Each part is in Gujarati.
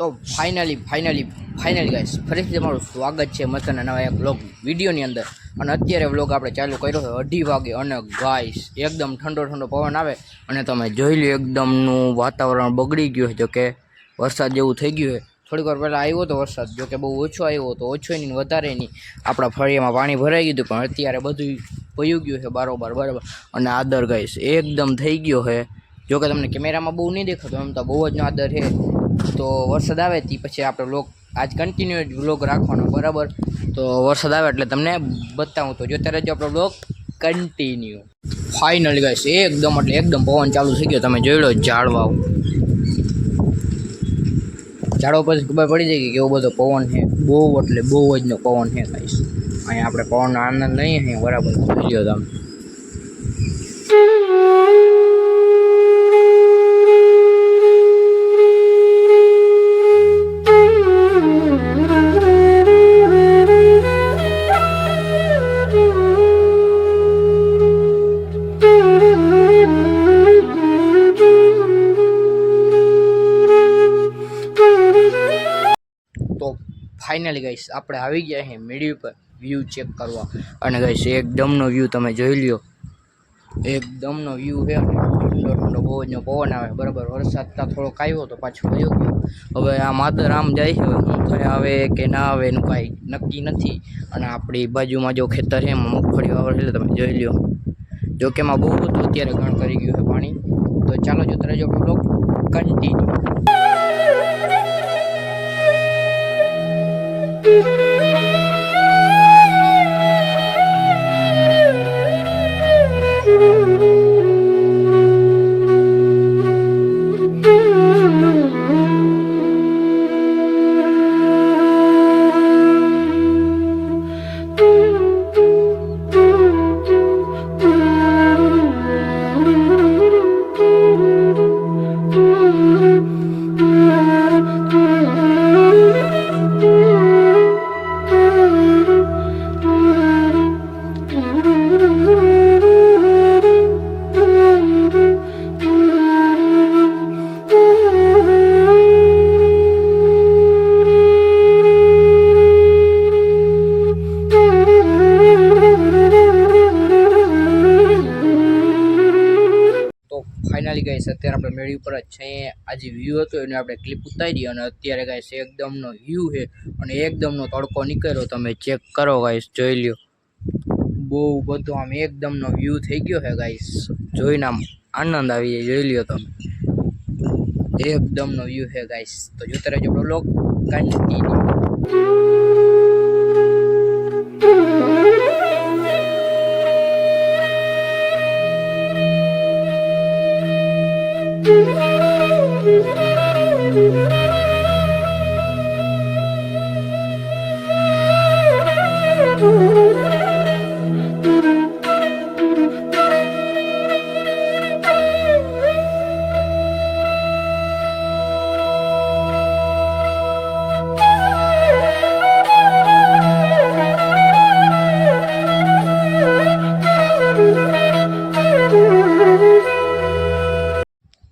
તો ફાઇનલી ગાઈસ ફરીથી તમારું સ્વાગત છે મસ્તના નવા એક વ્લોગ વિડીયોની અંદર. અને અત્યારે વ્લોગ આપણે ચાલુ કર્યો છે 2:30 વાગે અને ગાઈસ એકદમ ઠંડો પવન આવે અને તમે જોઈ લો એકદમનું વાતાવરણ બગડી ગયું છે. જો કે વરસાદ જેવું થઈ ગયું છે. થોડીક વાર પહેલાં આવ્યો હતો વરસાદ, જો કે બહુ ઓછો આવ્યો હતો, ઓછો નહીં વધારે નહીં. આપણા ફળિયામાં પાણી ભરાઈ ગયું પણ અત્યારે બધું વયું ગયું છે બરાબર. અને આદર ગાઈસ એકદમ થઈ ગયો છે. જો કે તમને કેમેરામાં બહુ નહીં દેખાતો, એમ તો બહુ જ નો આદર છે. તો વરસાદ આવે તે પછી આપણે વ્લોગ આજ કન્ટિન્યુ વ્લોગ રાખવાનો બરાબર. તો વરસાદ આવે એટલે તમને બતાવું, તો જોતા રહેજો આપણો વ્લોગ કન્ટિન્યુ. ફાઇનલી ગાઈસ એકદમ પવન ચાલુ થઈ ગયો. તમે જોઈ લો ઝાડવા પછી ખબર પડી જાય કે કેવો બધો પવન છે. બહુ એટલે બહુ જ નો પવન છે ગાઈસ. અહીંયા આપણે પવનનો આનંદ લઈએ છીએ બરાબર. જોઈ લો તમે. તો ફાઇનલી ગાઈસ આપણે આવી ગયા છે મીડિયા પર વ્યૂ ચેક કરવા. અને ગાઈસ એકદમનો વ્યૂ તમે જોઈ લ્યો, એકદમનો વ્યૂ છે. ઠંડો બહુ જ પવન આવે બરાબર. વરસાદ થોડોક આવ્યો તો પાછો વયો ગયો. હવે આ માદર આમ જાય છે, શું થાય આવે કે ના આવે એનું કાંઈ નક્કી નથી. અને આપણી બાજુમાં જો ખેતર છે એમાં મગફળી વાવર એટલે તમે જોઈ લ્યો. જો કે એમાં બહુ હતું, અત્યારે ઘણ કરી ગયું છે પાણી. તો ચાલો જોતા રહેજો આપણો કન્ટિન્યુ. ફાઇનલી ગાઈસ અત્યારે આપણે મેળી ઉપર જ છે. આ જે વ્યૂ હતો એને આપણે ક્લિપ ઉતારી અને અત્યારે ગાઈસ એકદમનો વ્યૂ છે અને એકદમનો તડકો નીકળ્યો. તમે ચેક કરો ગાઈસ, જોઈ લ્યો. બહુ બધો આમ એકદમનો વ્યૂ થઈ ગયો છે ગાઈસ. જોઈને આમ આનંદ આવી જાય. જોઈ લ્યો તમે, એકદમનો વ્યૂ છે ગાઈસ. તો જોતા રહેજો આપણો વ્લોગ કન્ટિન્યુ.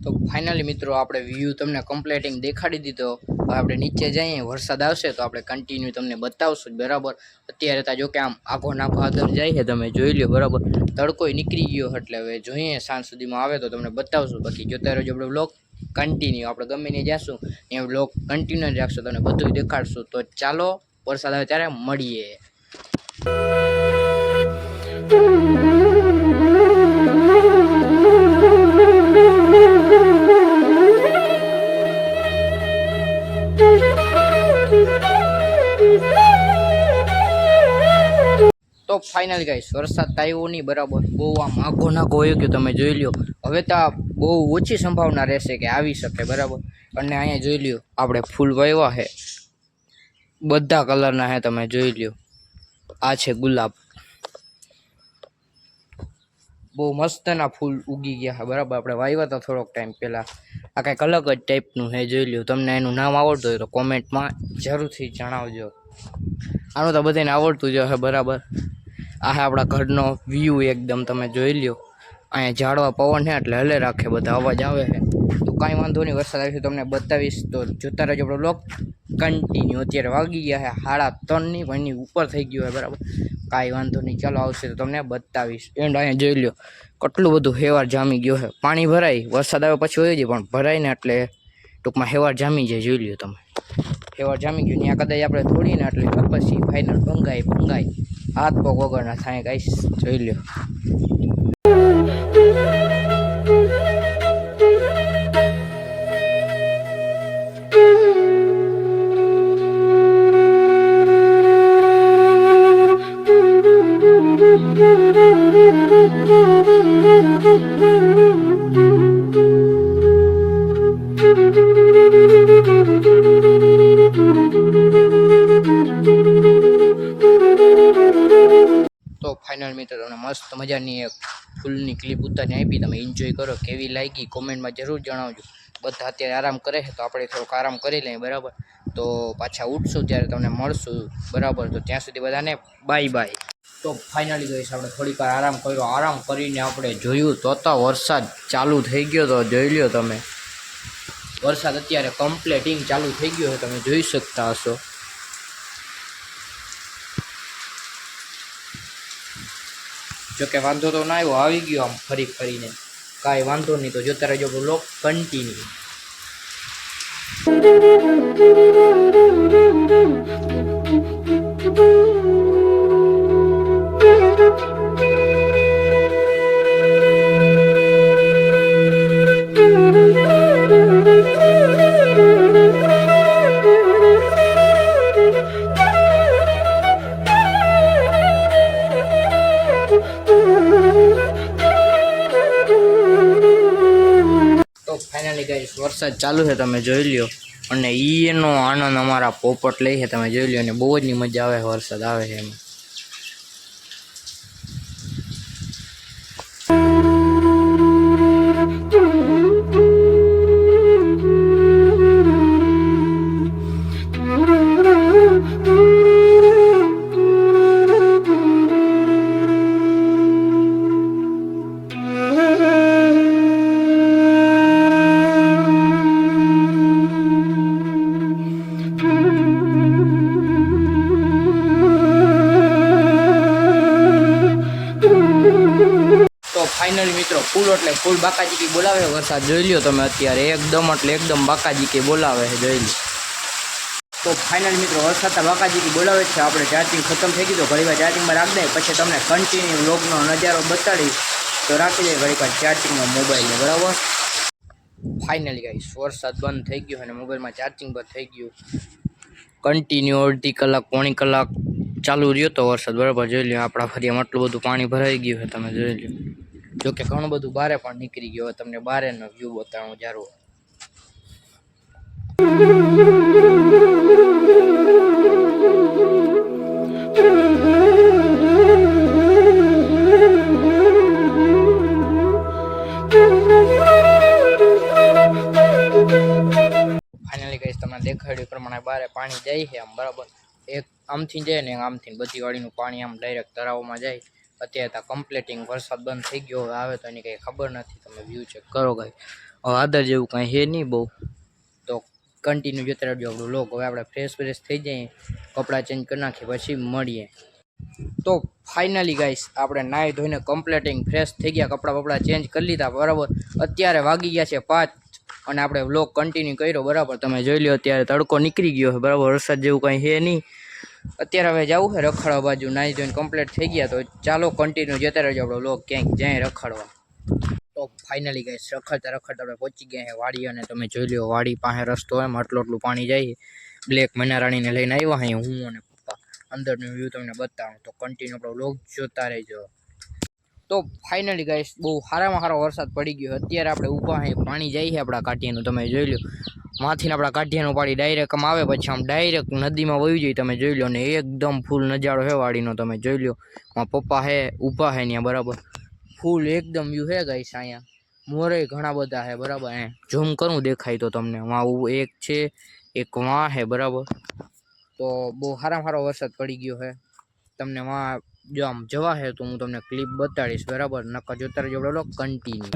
તો ફાઇનલી મિત્રો આપણે વ્યૂ તમને કમ્પ્લીટિંગ દેખાડી દીધો. હવે આપણે નીચે જઈએ, વરસાદ આવશે તો આપણે કન્ટિન્યુ તમને બતાવશું બરાબર. અત્યારે તો જો કે આમ આખો આદર જાય છે, તમે જોઈ લો બરાબર. તડકોય નીકળી ગયો એટલે હવે જોઈએ સાંજ સુધીમાં આવે તો તમને બતાવશું. બાકી જોતા રહેજો આપણો વ્લોગ કન્ટિન્યુ. આપણે ગમે ને જઈશું એ વ્લોગ કન્ટિન્યુ રાખશું, તમને બધું દેખાડશું. તો ચાલો વરસાદ આવે ત્યારે મળીએ. તો ફાઇનલ ગાઈસ વરસાદ આવ્યો નહીં બરાબર. બહુ આમ આઘો નાઘો હોય ગયો, તમે જોઈ લ્યો. હવે તો બહુ ઓછી સંભાવના રહેશે કે આવી શકે બરાબર. અને અહીંયા જોઈ લ્યો આપણે ફૂલ વાવ્યા છે, બધા કલરના છે, તમે જોઈ લ્યો. આ છે ગુલાબ, બહુ મસ્તના ફૂલ ઉગી ગયા છે બરાબર. આપણે વાવ્યા હતા થોડોક ટાઈમ પહેલાં. આ કંઈક અલગ જ ટાઈપનું છે, જોઈ લ્યો. તમને એનું નામ આવડતું હોય તો કોમેન્ટમાં જરૂરથી જણાવજો. આનું તો બધાને આવડતું જ હશે બરાબર. આ છે આપણા ઘરનો વ્યૂ એકદમ, તમે જોઈ લ્યો. અહીંયા ઝાડવા પવન છે એટલે હલે રાખે, બધા અવાજ આવે છે. તો કાંઈ વાંધો નહીં, વરસાદ આવશે તમને બતાવીશ. તો જોતા રહેજો આપણો બ્લોગ કન્ટિન્યુ. અત્યારે વાગી ગયા છે 3:30 પણ એની ઉપર થઈ ગયું હોય બરાબર. કાંઈ વાંધો નહીં, ચાલો આવશે તો તમને બતાવીશ. એન્ડ અહીંયા જોઈ લો કેટલું બધું હેવાર જામી ગયો છે. પાણી ભરાય, વરસાદ આવે પછી હોય જાય, પણ ભરાય ને એટલે ટૂંકમાં હેવાર જામી જાય. જોઈ લ્યો તમે, હેવાર જામી ગયું. ત્યાં કદાચ આપણે થોડી ને એટલે પછી ફાઇનલ ભંગાય હાથ પગ વગરના થાય. ગાઈસ જોઈ લ્યો. તો ફાઇનલ મિત્રો તમને મસ્ત મજાની એક ફૂલની ક્લિપ ઉતારી આપી, તમે એન્જોય કરો. કેવી લાગી કોમેન્ટમાં જરૂર જણાવજો. બધા અત્યારે આરામ કરે છે તો આપણે થોડોક આરામ કરી લઈએ બરાબર. તો પાછા ઉઠશું ત્યારે તમને મળશું બરાબર. તો ત્યાં સુધી બધાને બાય બાય. તો ફાઇનલી ગઈશ આપણે થોડીક વાર આરામ કર્યો. આરામ કરીને આપણે જોયું તો વરસાદ ચાલુ થઈ ગયો. તો જોઈ લ્યો તમે, વરસાદ અત્યારે કમ્પ્લીટિંગ ચાલુ થઈ ગયો છે, તમે જોઈ શકતા હશો. જોકે વાંધો તો ના આવ્યો, આવી ગયો આમ ફરીને. કાંઈ વાંધો નહીં, તો જોતા રહેજો બ્લોગ કન્ટિન્યુ. ફાઇનલી ગાઈસ વરસાદ ચાલુ છે, તમે જોઈ લ્યો. અને એનો આનંદ અમારા પોપટ લે છે, તમે જોઈ લ્યો. અને બહુ જ મજા આવે, વરસાદ આવે છે એમાં. ફાઇનલી મિત્રો ફૂલ એટલે ફૂલ બાકાજીકી બોલાવે વરસાદ. જોઈ લ્યો તમે અત્યારે એકદમ એટલે એકદમ બાકાજીકી બોલાવે છે, જોઈ લો. તો ફાઇનલી મિત્રો વરસાદ બાકાજીકી બોલાવે છે. આપણે ચાર્જિંગ ખતમ થઈ ગયું તો ઘણી વાર ચાર્જિંગમાં રાખી દઈએ, પછી તમને કન્ટિન્યુ વ્લોગનો નજારો બતાડીશ. તો રાખી દઈએ ઘણી વાર ચાર્જિંગમાં મોબાઈલને બરાબર. ફાઇનલી ગાઈસ વરસાદ બંધ થઈ ગયો અને મોબાઈલમાં ચાર્જિંગ બંધ થઈ ગયું. કન્ટિન્યુ અડધી કલાક પોણી કલાક ચાલુ રહ્યો તો વરસાદ બરાબર. જોઈ લો આપણા ફરિયામાં આટલું બધું પાણી ભરાઈ ગયું છે, તમે જોઈ લો. જોકે ઘણું બધું બારે પણ નીકળી ગયો. તમને બારેનો વ્યૂ બતાવું જારો. ફાઇનલી ગાઈસ તમને દેખાડ્યું પ્રમાણે બારે પાણી જાય છે આમ બરાબર. એક આમથી જાય ને આમથી, બધી વાડીનું પાણી આમ ડાયરેક્ટ તળાવમાં જાય. અત્યારે તો કમ્પ્લીટિંગ વરસાદ બંધ થઈ ગયો, હવે આવે તો એની કંઈ ખબર નથી. તમે વ્યૂ ચેક કરો ગાઈ. હવે આદર જેવું કાંઈ છે નહીં બહુ. તો કન્ટિન્યુ જોતા રહેજો આપણું લોક. હવે આપણે ફ્રેશ થઈ જઈએ, કપડાં ચેન્જ કરી નાખીએ, પછી મળીએ. તો ફાઇનલી ગાઈસ આપણે નાહી ધોઈને કમ્પ્લીટિંગ ફ્રેશ થઈ ગયા, કપડાં ચેન્જ કરી લીધા બરાબર. અત્યારે વાગી ગયા છે 5 અને આપણે વ્લોગ કન્ટિન્યુ કર્યો બરાબર. તમે જોઈ લો અત્યારે તડકો નીકળી ગયો છે બરાબર. વરસાદ જેવું કંઈ છે નહીં. અત્યારે હવે જવું છે રખડવા બાજુ. નાહી ધોઈને કમ્પ્લીટ થઈ ગયા, તો ચાલો કન્ટિન્યુ જતા રહેજો આપણો વ્લોગ ક્યાંક જાય રખડવા. તો ફાઇનલી ગાઈસ રખડતા આપણે પહોંચી ગયા છે વાડી. અને તમે જોઈ લો વાડી પાસે રસ્તો એમ આટલું પાણી જાય. બ્લેક મનારાણીને લઈને આવ્યા અહીં હું અને પપ્પા. અંદરનું વ્યૂ તમને બતાવું, તો કન્ટિન્યુ આપણો વ્લોગ જોતા રહેજો. તો ફાઇનલી ગાઈસ બહુ સારામાં સારો વરસાદ પડી ગયો. અત્યારે આપણે ઊભા અહીં પાણી જાય છે આપણા કાંઠિયાનું, તમે જોઈ લો. માથીને આપણા કાંઠિયાનું પાણી ડાયરેક્ટ આમ આવે, પછી આમ ડાયરેક્ટ નદીમાં વહી જાય. તમે જોઈ લો. ને એકદમ ફૂલ નજારો છે વાડીનો, તમે જોઈ લો. મારા પપ્પા હે ઊભા હે ત્યાં બરાબર. ફૂલ એકદમ વ્યૂ છે ગાઈસ. અહીંયા મોરે ઘણા બધા છે બરાબર. ઝૂમ કરું દેખાય તો તમને. એક છે, એક વાં છે બરાબર. તો બહુ સારામાં સારો વરસાદ પડી ગયો છે. તમને જો આમ જવા હે તો હું તમને ક્લિપ બતાડીશ બરાબર, નકર જોતા રહેજો આપણો કન્ટિન્યુ.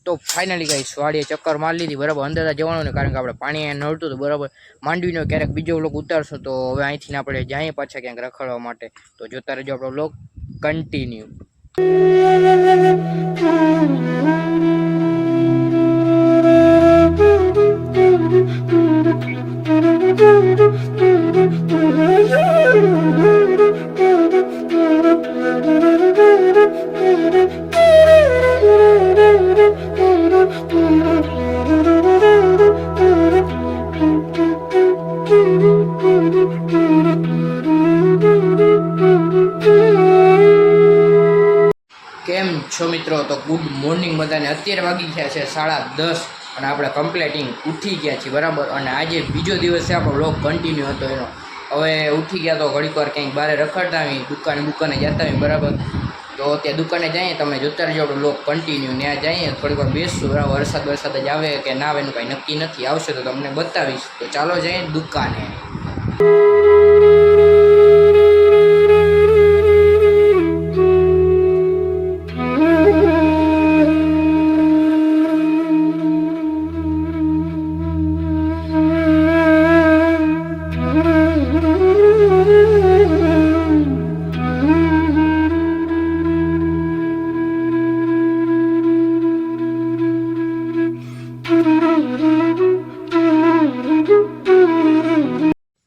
તો ફાઇનલી ગાઈસ વાડીએ ચક્કર મારી લીધી બરાબર, અંદર જવાનું ને કારણ કે આપણે પાણી અહીંયા નડતું હતું બરાબર. માંડવીનો ક્યારેક બીજો વ્લોગ ઉતારશું તો હવે અહીંથી આપણે જઈએ પાછા ક્યાંક રખડવા માટે. તો જોતા રહેજો આપણો વ્લોગ કન્ટિન્યુ. કેમ છો મિત્રો? તો ગુડ મોર્નિંગ બધાને. અત્યારે વાગી ગયા છે 10:30 અને આપણે કમ્પ્લીટિંગ ઉઠી ગયા છીએ બરાબર. અને આજે બીજો દિવસ છે આપણો વ્લોગ કન્ટિન્યુ હતો એનો. હવે ઉઠી ગયા તો ઘડીક વાર ક્યાંક બહાર રખડતા આવી, દુકાને જતા આવી બરાબર. તો ત્યાં દુકાને જઈએ, તમે જોતા રહેજો આપણો વ્લોગ કન્ટિન્યુ. ત્યાં જઈએ થોડીક વાર બેસશું બરાબર. વરસાદ જ આવે કે ના આવે એનું કાંઈ નક્કી નથી, આવશે તો તમને બતાવીશ. તો ચાલો જઈએ દુકાને.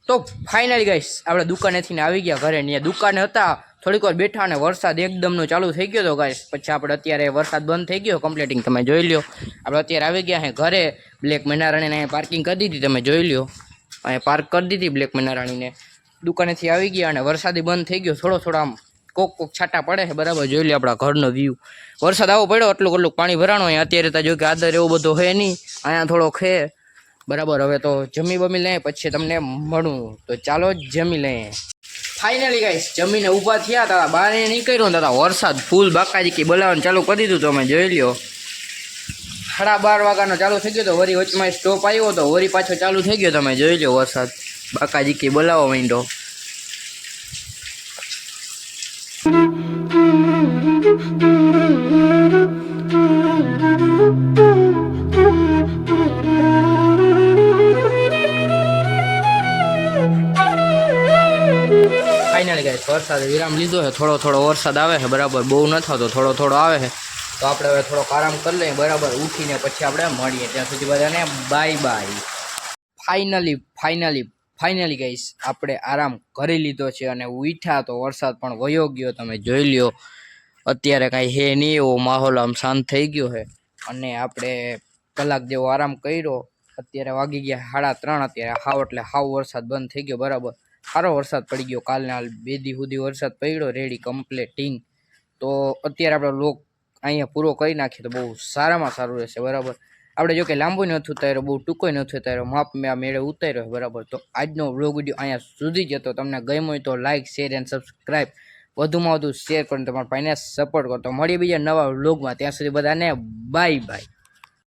તો ફાઇનલી ગાઈસ આપણે દુકાનેથી આવી ગયા ઘરે. ત્યાં દુકાને હતા, થોડીક વાર બેઠા અને વરસાદ એકદમનો ચાલુ થઈ ગયો હતો ગાઈસ. પછી આપણે અત્યારે વરસાદ બંધ થઈ ગયો કમ્પ્લીટિંગ, તમે જોઈ લ્યો. આપણે અત્યારે આવી ગયા હે ઘરે. બ્લેક મહિના રાણીને અહીંયા પાર્કિંગ કરી દીધી, તમે જોઈ લ્યો. અહીંયા પાર્ક કરી દીધી બ્લેક મહિના રાણીને. દુકાનેથી આવી ગયા અને વરસાદી બંધ થઈ ગયો. થોડો આમ કોક છાંટા પડે છે બરાબર. જોઈ લે આપણા ઘરનો વ્યૂ. વરસાદ આવો પડ્યો, એટલું પાણી ભરાણો હોય. અત્યારે તો જો કે આદર એવો બધો હે નહીં, અહીંયા થોડો ખે બરાબર. હવે તો જમી બમી લઈએ પછી તમને મળું. તો ચાલો જમી લઈએ. ફાઇનલી ગાઈસ જમીને ઊભા થયા હતા, બહાર નીકળ્યો હતા, વરસાદ ફૂલ બાકાજી બોલાવવાનું ચાલુ કરી દીધું. તમે જોઈ લ્યો 12:30 વાગ્યાનો ચાલુ થઈ ગયો તો વરી વચમાં સ્ટોપ આવ્યો તો વરી પાછો ચાલુ થઈ ગયો. તમે જોઈ લો વરસાદ બાકાજી બોલાવો માંડ્યો. ફાઇનલી ગાઈસ વરસાદ વિરામ લીધો છે. થોડો વરસાદ આવે છે બરાબર, બહુ ન થતો, થોડો આવે છે. તો આપણે હવે થોડોક આરામ કરી લઈએ બરાબર. ઉઠીને પછી આપણે મળીએ. ત્યાં સુધી બધાને બાય બાય. ફાઇનલી ગાઈસ આપણે આરામ કરી લીધો છે અને ઉઠ્યા તો વરસાદ પણ વયો ગયો. તમે જોઈ લ્યો અત્યારે કાંઈ હે નહીં, એવો માહોલ આમ શાંત થઈ ગયો છે. અને આપણે કલાક જેવો આરામ કર્યો. અત્યારે વાગી ગયા 3:30. અત્યારે એટલે વરસાદ બંધ થઈ ગયો બરાબર. સારો વરસાદ પડી ગયો. કાલના 2 દી સુધી વરસાદ પડ્યો રેડી કમ્પ્લીટિંગ. તો અત્યારે આપણે વ્લોગ અહીંયા પૂરો કરી નાખીએ તો બહુ સારામાં સારું રહેશે બરાબર. આપણે જો કે લાંબો નથી ઉતાર્યો, બહુ ટૂંકો નથી ઉતાર્યો, માપ મેળે ઉતાર્યો બરાબર. તો આજનો વ્લોગ વિડીયો અહીંયા સુધી જ હતો. તમને ગમ્યો હોય તો લાઇક, શેર એન્ડ સબસ્ક્રાઈબ વધુમાં વધુ શેર કરીને તમારા ભાઈને સપોર્ટ કરો. તો મળીએ બીજા નવા વ્લોગમાં. ત્યાં સુધી બધાને બાય બાય.